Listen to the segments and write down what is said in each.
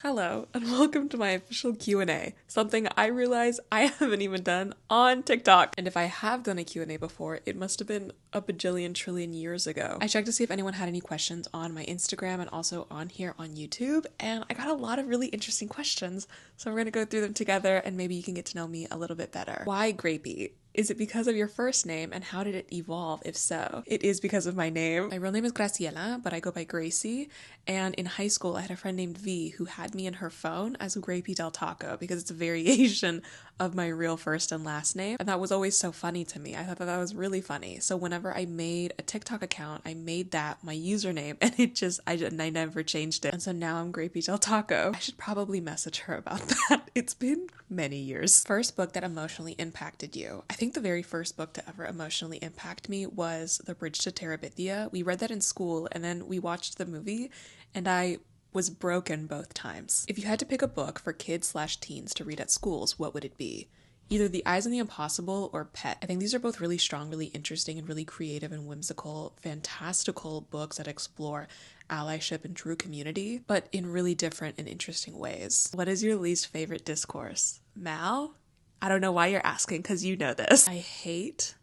Hello, and welcome to my official Q&A, something I realize I haven't even done on TikTok. And if I have done a Q&A before, it must have been a bajillion trillion years ago. I checked to see if anyone had any questions on my Instagram and also on here on YouTube, and I got a lot of really interesting questions, so we're gonna go through them together and maybe you can get to know me a little bit better. Why grapey? Is it because of your first name, and how did it evolve if so? It is because of my name. My real name is Graciela, but I go by Gracie, and in high school I had a friend named V who had me in her phone as Grapey Del Taco because it's a variation of my real first and last name, and that was always so funny to me. I thought that was really funny. So whenever I made a TikTok account, I made that my username, and I never changed it. And so now I'm Grapey Del Taco. I should probably message her about that. It's been many years. First book that emotionally impacted you. I think the very first book to ever emotionally impact me was The Bridge to Terabithia. We read that in school and then we watched the movie and I was broken both times. If you had to pick a book for kids/teens to read at schools, what would it be? Either The Eyes on the Impossible or Pet. I think these are both really strong, really interesting, and really creative and whimsical, fantastical books that explore allyship and true community, but in really different and interesting ways. What is your least favorite discourse? Mal? I don't know why you're asking, because you know this. I hate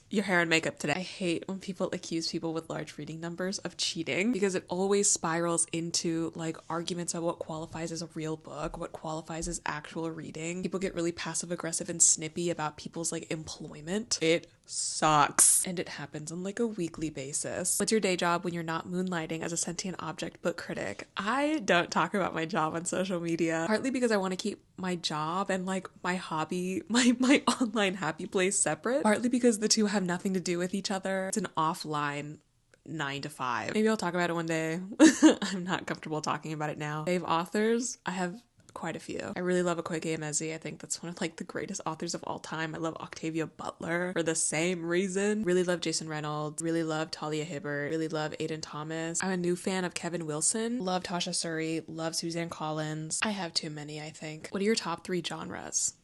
your hair and makeup today. I hate when people accuse people with large reading numbers of cheating because it always spirals into like arguments about what qualifies as a real book, what qualifies as actual reading. People get really passive aggressive and snippy about people's like employment. It sucks. And it happens on like a weekly basis. What's your day job when you're not moonlighting as a sentient object book critic? I don't talk about my job on social media, partly because I want to keep my job and like my hobby, my online happy place separate, partly because the two have nothing to do with each other. It's an offline 9 to 5. Maybe I'll talk about it one day. I'm not comfortable talking about it now. Fave authors, I have quite a few. I really love Okoye Emezi. I think that's one of like the greatest authors of all time. I love Octavia Butler for the same reason. Really love Jason Reynolds. Really love Talia Hibbert. Really love Aiden Thomas. I'm a new fan of Kevin Wilson. Love Tasha Suri. Love Suzanne Collins. I have too many, I think. What are your top 3 genres?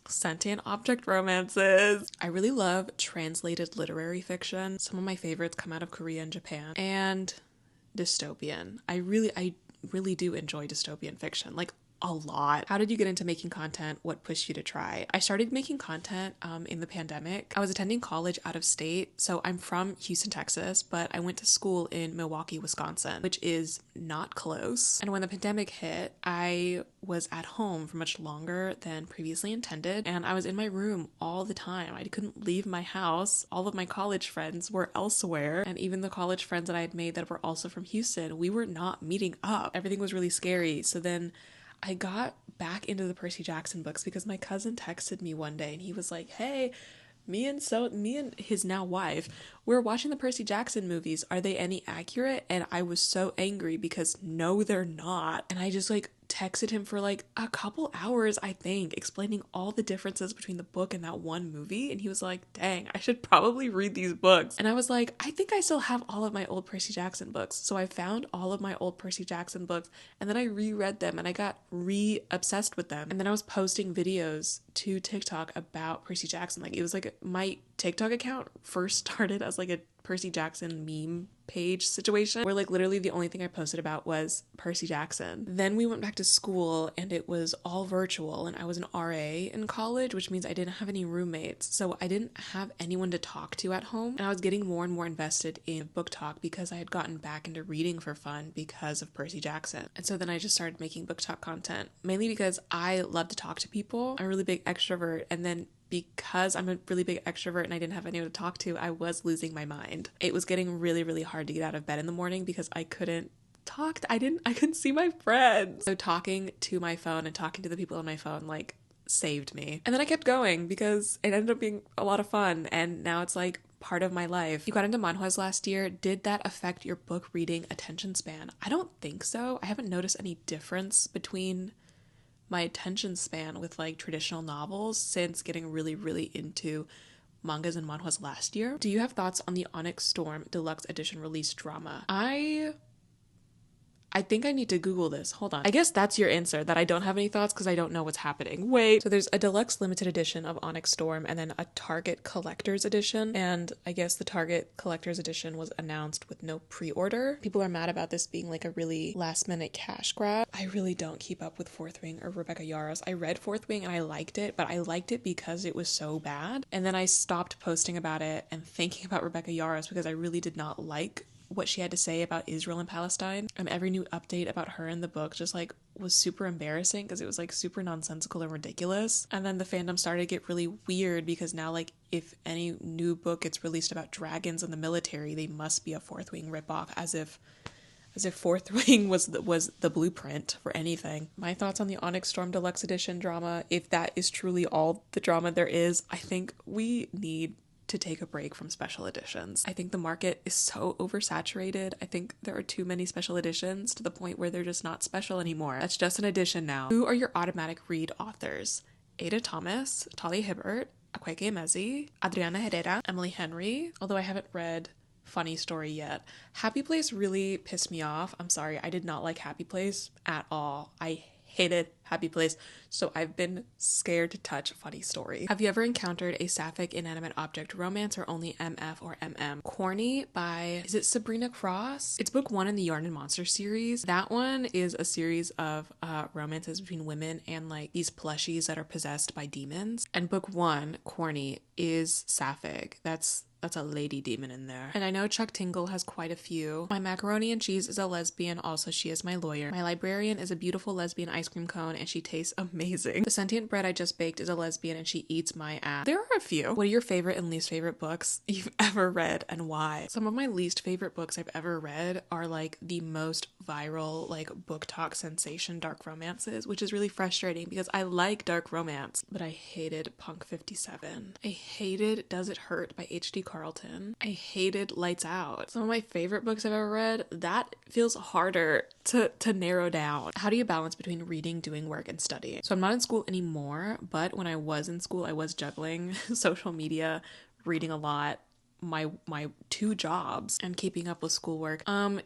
Sentient object romances. I really love translated literary fiction. Some of my favorites come out of Korea and Japan. And dystopian. I really do enjoy dystopian fiction. Like a lot. How did you get into making content? What pushed you to try? I started making content in the pandemic. I was attending college out of state. So I'm from Houston, Texas, but I went to school in Milwaukee, Wisconsin, which is not close. And when the pandemic hit, I was at home for much longer than previously intended. And I was in my room all the time. I couldn't leave my house. All of my college friends were elsewhere. And even the college friends that I had made that were also from Houston, we were not meeting up. Everything was really scary. So then I got back into the Percy Jackson books because my cousin texted me one day and he was like, hey, me and his now wife, we're watching the Percy Jackson movies. Are they any accurate? And I was so angry because no, they're not. And I just like texted him for like a couple hours, I think, explaining all the differences between the book and that one movie. And he was like, dang, I should probably read these books. And I was like, I think I still have all of my old Percy Jackson books. So I found all of my old Percy Jackson books and then I reread them and I got obsessed with them. And then I was posting videos to TikTok about Percy Jackson. Like it was like my TikTok account first started as like a Percy Jackson meme page situation where like literally the only thing I posted about was Percy Jackson. Then we went back to school and it was all virtual and I was an RA in college, which means I didn't have any roommates. So I didn't have anyone to talk to at home. And I was getting more and more invested in book talk because I had gotten back into reading for fun because of Percy Jackson. And so then I just started making book talk content, mainly because I love to talk to people. I'm a really big extrovert, and then because I'm a really big extrovert and I didn't have anyone to talk to, I was losing my mind. It was getting really, really hard to get out of bed in the morning because I couldn't talk. I couldn't see my friends. So talking to my phone and talking to the people on my phone like saved me. And then I kept going because it ended up being a lot of fun and now it's like part of my life. You got into manhwas last year. Did that affect your book reading attention span? I don't think so. I haven't noticed any difference between my attention span with like traditional novels since getting really, really into mangas and manhwas last year. Do you have thoughts on the Onyx Storm Deluxe Edition release drama? I I think I need to Google this. Hold on. I guess that's your answer, that I don't have any thoughts because I don't know what's happening. Wait. So there's a deluxe limited edition of Onyx Storm and then a Target collector's edition. And I guess the Target collector's edition was announced with no pre-order. People are mad about this being like a really last minute cash grab. I really don't keep up with Fourth Wing or Rebecca Yarros. I read Fourth Wing and I liked it, but I liked it because it was so bad. And then I stopped posting about it and thinking about Rebecca Yarros because I really did not like what she had to say about Israel and Palestine, and every new update about her in the book just like was super embarrassing because it was like super nonsensical and ridiculous. And then the fandom started to get really weird because now like if any new book gets released about dragons and the military, they must be a Fourth Wing ripoff, as if Fourth Wing was the blueprint for anything. My thoughts on the Onyx Storm Deluxe Edition drama, if that is truly all the drama there is, I think we need to take a break from special editions. I think the market is so oversaturated. I think there are too many special editions to the point where they're just not special anymore. That's just an edition now. Who are your automatic read authors? Ada Thomas, Talia Hibbert, Akwaeke Emezi, Adriana Herrera, Emily Henry, although I haven't read Funny Story yet. Happy Place really pissed me off. I'm sorry, I did not like Happy Place at all. I hated Happy Place, so I've been scared to touch Funny Story. Have you ever encountered a sapphic inanimate object romance or only MF or MM? Corny by, is it Sabrina Cross? It's book 1 in the Yarn and Monster series. That one is a series of romances between women and like these plushies that are possessed by demons. And book 1, Corny, is sapphic. That's a lady demon in there. And I know Chuck Tingle has quite a few. My macaroni and cheese is a lesbian, also she is my lawyer. My librarian is a beautiful lesbian ice cream cone and she tastes amazing. The sentient bread I just baked is a lesbian and she eats my ass. There are a few. What are your favorite and least favorite books you've ever read and why? Some of my least favorite books I've ever read are like the most viral like book talk sensation dark romances, which is really frustrating because I like dark romance, but I hated Punk 57. I hated Does It Hurt by H.D. Carlton. I hated Lights Out. Some of my favorite books I've ever read, that feels harder to narrow down. How do you balance between reading, doing work, and studying? So I'm not in school anymore, but when I was in school, I was juggling social media, reading a lot, my 2 jobs, and keeping up with schoolwork.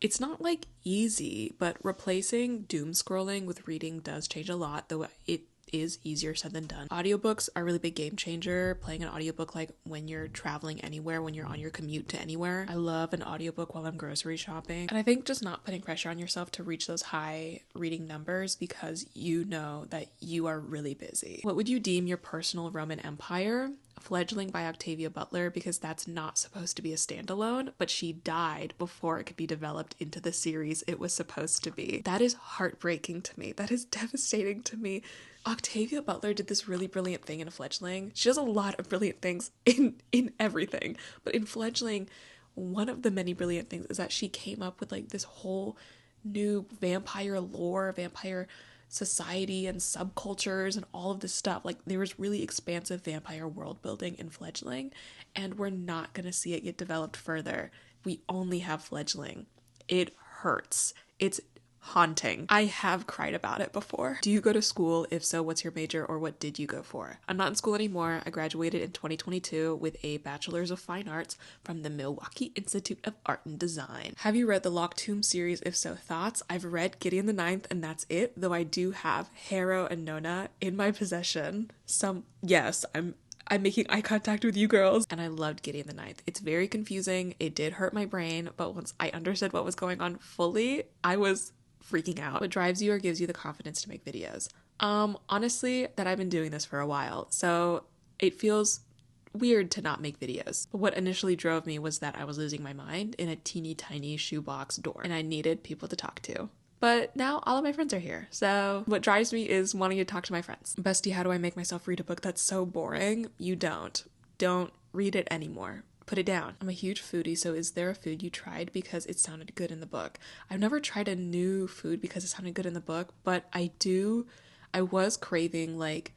It's not like easy, but replacing doom scrolling with reading does change a lot, though it is easier said than done. Audiobooks are a really big game changer. Playing an audiobook like when you're traveling anywhere, when you're on your commute to anywhere. I love an audiobook while I'm grocery shopping. And I think just not putting pressure on yourself to reach those high reading numbers because you know that you are really busy. What would you deem your personal Roman empire? Fledgling by Octavia Butler, because that's not supposed to be a standalone, but she died before it could be developed into the series it was supposed to be. That is heartbreaking to me. That is devastating to me. Octavia Butler did this really brilliant thing in Fledgling. She does a lot of brilliant things in everything, but in Fledgling, one of the many brilliant things is that she came up with like this whole new vampire lore, vampire society and subcultures and all of this stuff. Like there was really expansive vampire world building in Fledgling, and we're not going to see it get developed further. We only have Fledgling. It hurts. It's haunting. I have cried about it before. Do you go to school? If so, what's your major or what did you go for? I'm not in school anymore. I graduated in 2022 with a Bachelor's of Fine Arts from the Milwaukee Institute of Art and Design. Have you read the Locked Tomb series? If so, thoughts? I've read Gideon the Ninth and that's it, though I do have Harrow and Nona in my possession. Yes, I'm making eye contact with you girls. And I loved Gideon the Ninth. It's very confusing. It did hurt my brain, but once I understood what was going on fully, I was freaking out. What drives you or gives you the confidence to make videos? Honestly, that I've been doing this for a while, so it feels weird to not make videos. But what initially drove me was that I was losing my mind in a teeny tiny shoebox door, and I needed people to talk to. But now all of my friends are here, so what drives me is wanting to talk to my friends. Bestie, how do I make myself read a book that's so boring? You don't read it anymore. Put it down. I'm a huge foodie, so is there a food you tried because it sounded good in the book? I've never tried a new food because it sounded good in the book, but I was craving like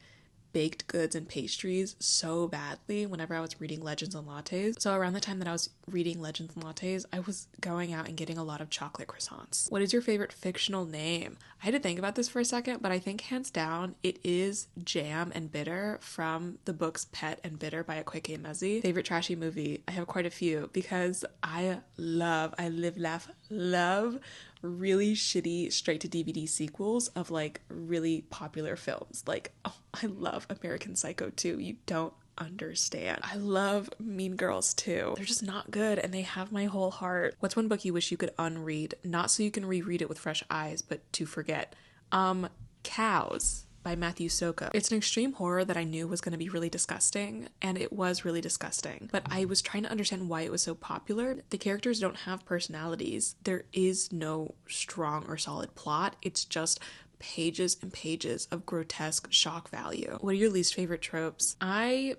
baked goods and pastries so badly whenever I was reading Legends and Lattes. So around the time that I was reading Legends and Lattes, I was going out and getting a lot of chocolate croissants. What is your favorite fictional name? I had to think about this for a second, but I think hands down it is Jam and Bitter from the books Pet and Bitter by Akwaeke Emezi. Favorite trashy movie? I have quite a few because I live, laugh, love really shitty straight to DVD sequels of like really popular films. Like, oh, I love American Psycho 2. You don't understand. I love Mean Girls too. They're just not good and they have my whole heart. What's one book you wish you could unread? Not so you can reread it with fresh eyes, but to forget. Cows by Matthew Soko. It's an extreme horror that I knew was going to be really disgusting, and it was really disgusting. But I was trying to understand why it was so popular. The characters don't have personalities. There is no strong or solid plot. It's just pages and pages of grotesque shock value. What are your least favorite tropes? I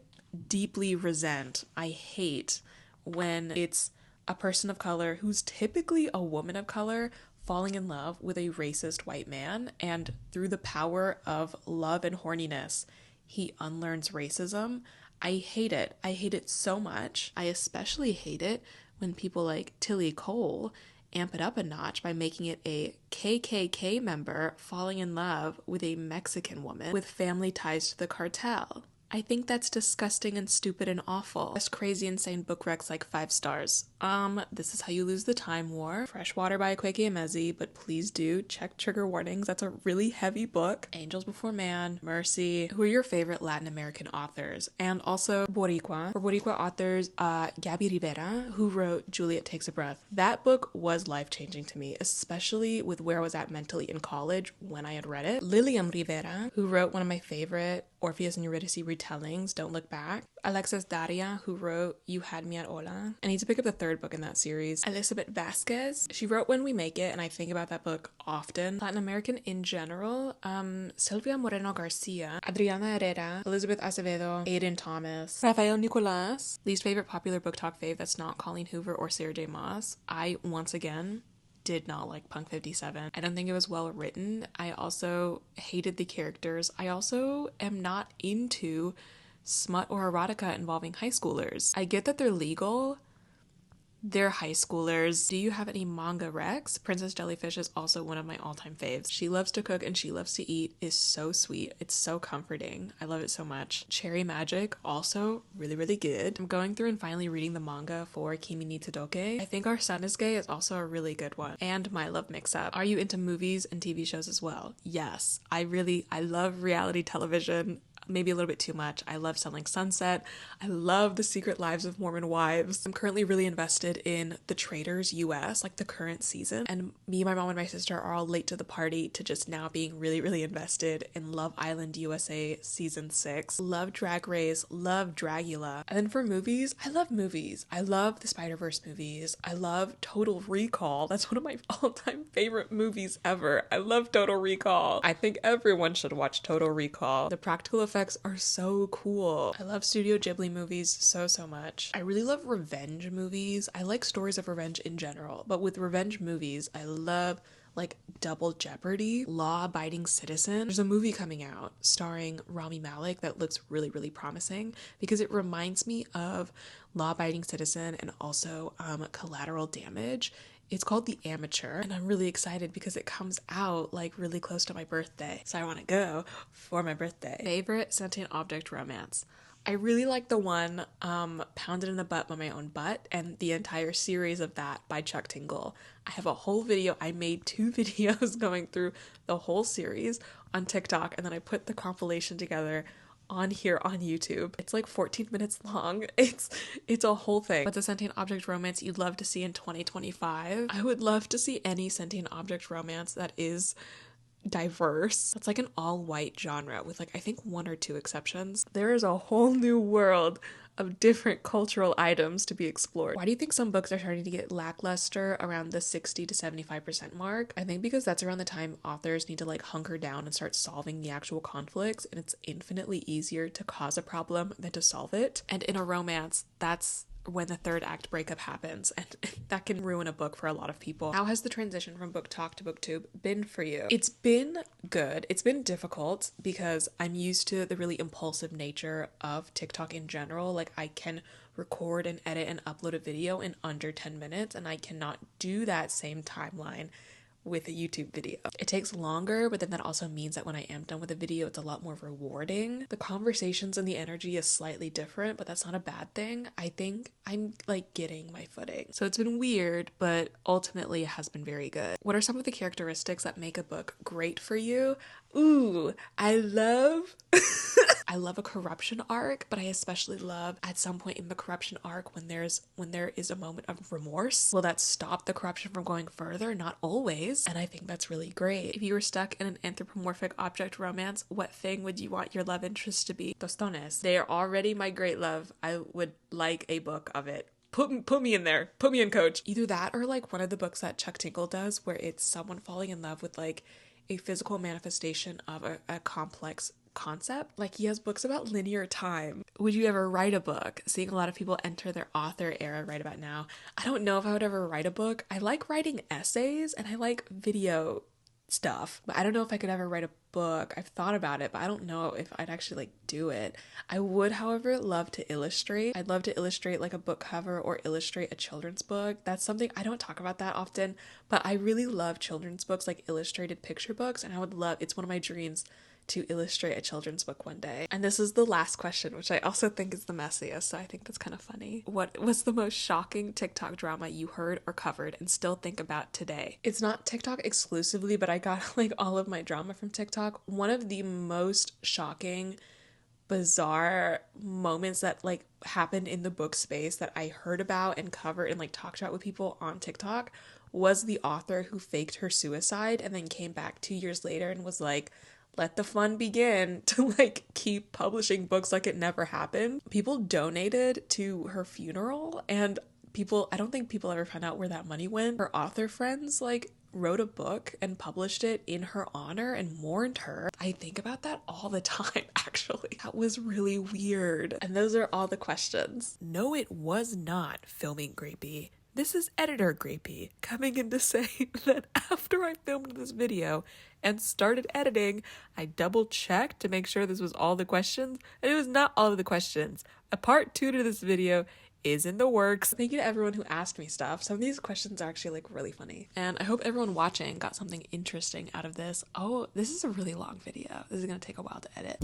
deeply resent, I hate when it's a person of color who's typically a woman of color falling in love with a racist white man, and through the power of love and horniness, he unlearns racism. I hate it. I hate it so much. I especially hate it when people like Tilly Cole amp it up a notch by making it a KKK member falling in love with a Mexican woman with family ties to the cartel. I think that's disgusting and stupid and awful. That's crazy, insane book recs like 5 stars. This is how you lose the time war. Freshwater by Kweke Emezi, but please do check trigger warnings. That's a really heavy book. Angels Before Man, Mercy. Who are your favorite Latin American authors? And also Boricua. For Boricua authors, Gabby Rivera, who wrote Juliet Takes a Breath. That book was life-changing to me, especially with where I was at mentally in college when I had read it. Lilian Rivera, who wrote one of my favorite Orpheus and Eurydice retellings, Don't Look Back. Alexis Daria, who wrote You Had Me at Hola. I need to pick up the third book in that series. Elizabeth Vasquez, she wrote When We Make It, and I think about that book often. Latin American in general, Silvia Moreno Garcia, Adriana Herrera, Elizabeth Acevedo, Aiden Thomas, Rafael Nicolas. Least favorite popular book talk fave that's not Colleen Hoover or Sarah J. Maas. I, once again, did not like Punk 57. I don't think it was well written. I also hated the characters. I also am not into smut or erotica involving high schoolers. I get that they're legal. They're high schoolers. Do you have any manga recs? Princess Jellyfish is also one of my all-time faves. She loves to cook and she loves to eat is so sweet. It's so comforting. I love it so much. Cherry Magic, also really, really good. I'm going through and finally reading the manga for Kimi ni Todoke. I think Our Son is Gay is also a really good one. And My Love Mix-Up. Are you into movies and TV shows as well? Yes. I love reality television. Maybe a little bit too much. I love Selling Sunset. I love The Secret Lives of Mormon Wives. I'm currently really invested in The Traitors US, like the current season. And me, my mom, and my sister are all late to the party to just now being really, really invested in Love Island USA Season 6. Love Drag Race, love Dragula. And then for movies, I love movies. I love the Spider-Verse movies. I love Total Recall. That's one of my all-time favorite movies ever. I love Total Recall. I think everyone should watch Total Recall. The practical effects are so cool. I love Studio Ghibli movies so much. I really love revenge movies. I like stories of revenge in general, but with revenge movies, I love like Double Jeopardy, Law Abiding Citizen. There's a movie coming out starring Rami Malek that looks really, really promising because it reminds me of Law Abiding Citizen and also Collateral Damage. It's called The Amateur, and I'm really excited because it comes out like really close to my birthday, so I want to go for my birthday. Favorite sentient object romance? I really like the one Pounded in the Butt by My Own Butt and the entire series of that by Chuck Tingle. I have a whole video. I made 2 videos going through the whole series on TikTok, and then I put the compilation together on here on YouTube. It's like 14 minutes long. It's a whole thing. What's a sentient object romance you'd love to see in 2025? I would love to see any sentient object romance that is diverse. That's like an all-white genre with like I think 1 or 2 exceptions. There is a whole new world of different cultural items to be explored. Why do you think some books are starting to get lackluster around the 60 to 75% mark? I think because that's around the time authors need to like hunker down and start solving the actual conflicts, and it's infinitely easier to cause a problem than to solve it. And in a romance, that's when the 3rd act breakup happens, and that can ruin a book for a lot of people. How has the transition from book talk to booktube been for you? It's been good. It's been difficult because I'm used to the really impulsive nature of TikTok in general. Like I can record and edit and upload a video in under 10 minutes, and I cannot do that same timeline with a YouTube video. It takes longer, but then that also means that when I am done with a video, it's a lot more rewarding. The conversations and the energy is slightly different, but that's not a bad thing. I think I'm like getting my footing. So it's been weird, but ultimately it has been very good. What are some of the characteristics that make a book great for you? Ooh, I love I love a corruption arc, but I especially love at some point in the corruption arc when there is a moment of remorse. Will that stop the corruption from going further? Not always. And I think that's really great. If you were stuck in an anthropomorphic object romance, what thing would you want your love interest to be? Tostones. They are already my great love. I would like a book of it. Put me in there. Put me in, coach. Either that or like one of the books that Chuck Tinkle does where it's someone falling in love with like a physical manifestation of a complex concept. Like he has books about linear time. Would you ever write a book? Seeing a lot of people enter their author era right about now. I don't know if I would ever write a book. I like writing essays and I like video stuff, but I don't know if I could ever write a book. I've thought about it, but I don't know if I'd actually like do it. I would, however, love to illustrate. I'd love to illustrate like a book cover or illustrate a children's book. That's something I don't talk about that often, but I really love children's books, like illustrated picture books, and I would love, it's one of my dreams to illustrate a children's book one day. And this is the last question, which I also think is the messiest, so I think that's kind of funny. What was the most shocking TikTok drama you heard or covered and still think about today? It's not TikTok exclusively, but I got like all of my drama from TikTok. One of the most shocking, bizarre moments that like happened in the book space that I heard about and covered and like talked about with people on TikTok was the author who faked her suicide and then came back 2 years later and was like, let the fun begin, to like keep publishing books like it never happened. People donated to her funeral and I don't think people ever found out where that money went. Her author friends like wrote a book and published it in her honor and mourned her. I think about that all the time, actually. That was really weird. And those are all the questions. No, it was not filming Grapey. This is editor Grapey coming in to say that after I filmed this video and started editing, I double checked to make sure this was all the questions, and it was not all of the questions. A part 2 to this video is in the works. Thank you to everyone who asked me stuff. Some of these questions are actually like really funny. And I hope everyone watching got something interesting out of this. Oh, this is a really long video. This is gonna take a while to edit.